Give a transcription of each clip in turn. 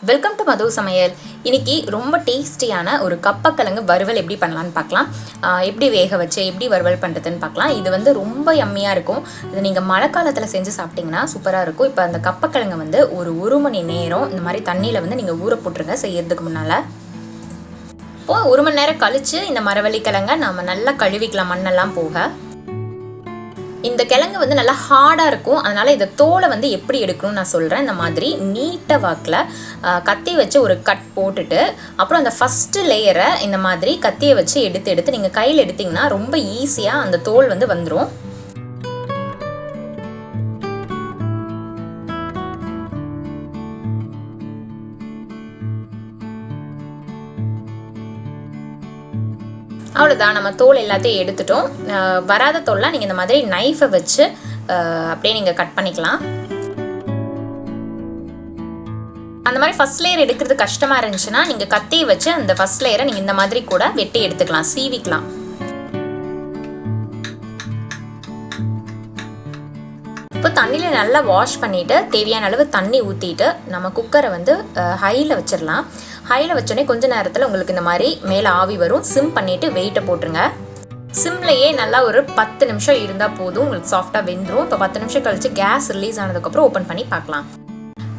Welcome to மது சமையல். இன்னைக்கு ரொம்ப டேஸ்டியான ஒரு கப்பக்கிழங்கு வறுவல் எப்படி பண்ணலான்னு பார்க்கலாம். எப்படி வேக வச்சு எப்படி வறுவல் பண்ணுறதுன்னு பார்க்கலாம். இது வந்து ரொம்ப யம்மியாக இருக்கும். இது நீங்கள் மழை காலத்தில் செஞ்சு சாப்பிட்டிங்கன்னா சூப்பராக இருக்கும். இப்போ அந்த கப்பக்கிழங்கு வந்து ஒரு மணி நேரம் இந்த மாதிரி தண்ணியில் வந்து நீங்கள் ஊற போட்டுருங்க செய்யறதுக்கு முன்னால். இப்போது 1 மணி நேரம் கழித்து இந்த மரவள்ளி கிழங்கை நம்ம நல்லா கழுவிக்கலாம், மண்ணெல்லாம் போக. இந்த கிழங்கு வந்து நல்லா ஹார்டாக இருக்கும். அதனால் இதை தோலை வந்து எப்படி எடுக்கணும்னு நான் சொல்கிறேன். இந்த மாதிரி நீட்டாக வாக்கில் கத்தி வச்சு ஒரு கட் போட்டுட்டு அப்புறம் அந்த ஃபஸ்ட்டு லேயரை இந்த மாதிரி கத்தியை வச்சு எடுத்து நீங்கள் கையில் எடுத்திங்கன்னா ரொம்ப ஈஸியாக அந்த தோல் வந்து வந்துடும். அவ்வளோதான், நம்ம தோல் எல்லாத்தையும் எடுத்துட்டோம். வராத தோல்லாம் நீங்கள் இந்த மாதிரி நைஃபை வச்சு அப்படியே நீங்கள் கட் பண்ணிக்கலாம். அந்த மாதிரி ஃபஸ்ட் லேயர் எடுக்கிறது கஷ்டமாக இருந்துச்சுன்னா நீங்கள் கத்தியை வச்சு அந்த ஃபஸ்ட் லேயரை நீங்கள் இந்த மாதிரி கூட வெட்டி எடுத்துக்கலாம், சீவிக்கலாம். இப்போ தண்ணியில் நல்லா வாஷ் பண்ணிவிட்டு தேவையான அளவு தண்ணி ஊற்றிட்டு நம்ம குக்கரை வந்து ஹையில் வச்சிடலாம். ஹையில் வச்சோடனே கொஞ்சம் நேரத்தில் உங்களுக்கு இந்த மாதிரி மேலே ஆவி வரும். சிம் பண்ணிவிட்டு வெயிட்டை போட்டுருங்க. சிம்லையே நல்லா ஒரு 10 நிமிஷம் இருந்தால் போதும், உங்களுக்கு சாஃப்டாக வெந்துடும். இப்போ 10 நிமிஷம் கழித்து கேஸ் ரிலீஸ் ஆனதுக்கப்புறம் ஓப்பன் பண்ணி பார்க்கலாம்.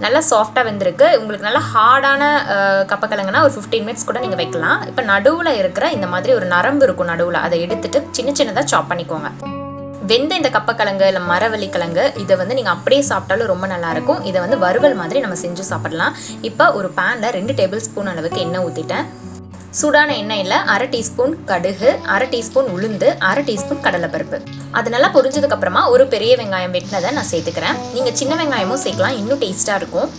நல்லா சாஃப்டாக வெந்திருக்கு. உங்களுக்கு நல்லா ஹார்டான கப்பக்கிழங்குனா ஒரு 15 மினிட்ஸ் கூட நீங்கள் வைக்கலாம். இப்போ நடுவில் இருக்கிற இந்த மாதிரி ஒரு நரம்பு இருக்கும் நடுவில், அதை எடுத்துட்டு சின்னதாக சாப் பண்ணிக்கோங்க. வெந்த இந்த கப்பக்கிழங்கு இல்லை மரவள்ளி கிழங்கு இதை வந்து நீங்கள் அப்படியே சாப்பிட்டாலும் ரொம்ப நல்லாயிருக்கும். இதை வந்து வறுவல் மாதிரி நம்ம செஞ்சு சாப்பிடலாம். இப்போ ஒரு பேனில் 2 டேபிள் ஸ்பூன் அளவுக்கு எண்ணெய் ஊற்றிட்டேன். சூடான எண்ணெயில் 1/2 டீஸ்பூன் கடுகு, 1/2 டீஸ்பூன் உளுந்து, 1/2 டீஸ்பூன் கடலைப்பருப்பு. அது நல்லா பொரிஞ்சதுக்கப்புறமா ஒரு பெரிய வெங்காயம் வெட்டினதை நான் சேர்த்துக்கிறேன். நீங்கள் சின்ன வெங்காயமும் சேர்க்கலாம், இன்னும் டேஸ்ட்டாக இருக்கும்.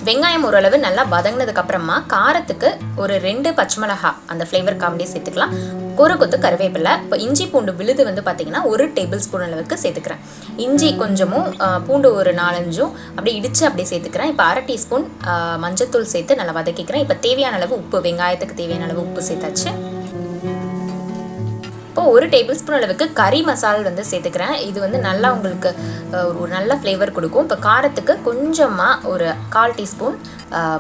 வெங்காயம் ஓரளவு நல்லா வதங்கினதுக்கு அப்புறமா காரத்துக்கு ஒரு 2 பச்சை மிளகாய் அந்த ஃப்ளேவர் காமெடியே சேர்த்துக்கலாம். ஒரு கொத்து கருவேப்பிலை. இப்போ இஞ்சி பூண்டு விழுது வந்து பார்த்தீங்கன்னா 1 டேபிள் ஸ்பூன் அளவுக்கு சேர்த்துக்கிறேன். இஞ்சி கொஞ்சமும் பூண்டு ஒரு 4-5 அப்படியே இடித்து அப்படியே சேர்த்துக்கிறேன். இப்போ 1/2 டீஸ்பூன் மஞ்சத்தூள் சேர்த்து நல்லா வதக்கிக்கிறேன். இப்போ தேவையான அளவு உப்பு, வெங்காயத்துக்கு தேவையான அளவு உப்பு சேர்த்தாச்சு. இப்போ 1 டேபிள் ஸ்பூன் அளவுக்கு கறி மசாலா வந்து சேர்த்துக்கிறேன். இது வந்து நல்லா உங்களுக்கு ஒரு நல்ல ஃப்ளேவர் கொடுக்கும். இப்போ காரத்துக்கு கொஞ்சமாக ஒரு 1/4 டீஸ்பூன்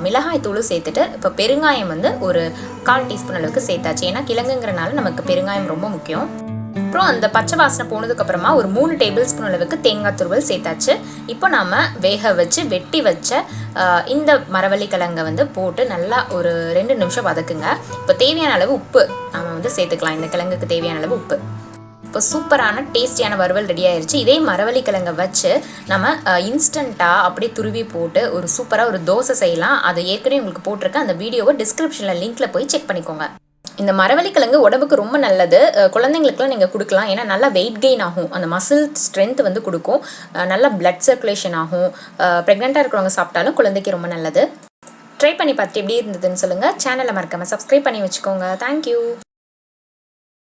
மிளகாய் தூள் சேர்த்துட்டு இப்போ பெருங்காயம் வந்து ஒரு 1/4 டீஸ்பூன் அளவுக்கு சேர்த்தாச்சு. ஏன்னா கிழங்குங்கிறனால நமக்கு பெருங்காயம் ரொம்ப முக்கியம். அப்புறம் அந்த பச்சை வாசனை போனதுக்கப்புறமா ஒரு 3 டேபிள் ஸ்பூன் அளவுக்கு தேங்காய் துருவல் சேர்த்தாச்சு. இப்போ நாம் வேக வச்சு வெட்டி வச்ச இந்த மரவள்ளி கிழங்கை வந்து போட்டு நல்லா ஒரு 2 நிமிஷம் வதக்குங்க. இப்போ தேவையான அளவு உப்பு நம்ம வந்து சேர்த்துக்கலாம். இந்த கிழங்குக்கு தேவையான அளவு உப்பு. இப்போ சூப்பரான டேஸ்டியான வறுவல் ரெடி ஆயிடுச்சு. இதே மரவள்ளி கிழங்கை வச்சு நம்ம இன்ஸ்டண்ட்டாக அப்படியே துருவி போட்டு ஒரு சூப்பராக ஒரு தோசை செய்யலாம். அது ஏற்கனவே உங்களுக்கு போட்டிருக்கேன். அந்த வீடியோவை டிஸ்கிரிப்ஷனில் லிங்க்கில் போய் செக் பண்ணிக்கோங்க. இந்த மரவள்ளி கிழங்கு உடம்புக்கு ரொம்ப நல்லது. குழந்தைங்களுக்குலாம் நீங்கள் கொடுக்கலாம். ஏன்னா நல்லா வெயிட் கெயின் ஆகும், அந்த மசில் ஸ்ட்ரென்த் வந்து கொடுக்கும், நல்லா பிளட் சர்க்குலேஷன் ஆகும். ப்ரெக்னெண்ட்டாக இருக்கிறவங்க சாப்பிட்டாலும் குழந்தைக்கு ரொம்ப நல்லது. ட்ரை பண்ணி பார்த்துட்டு எப்படி இருந்ததுன்னு சொல்லுங்கள். சேனலை மறக்காமல் சப்ஸ்கிரைப் பண்ணி வச்சுக்கோங்க. தேங்க்யூ.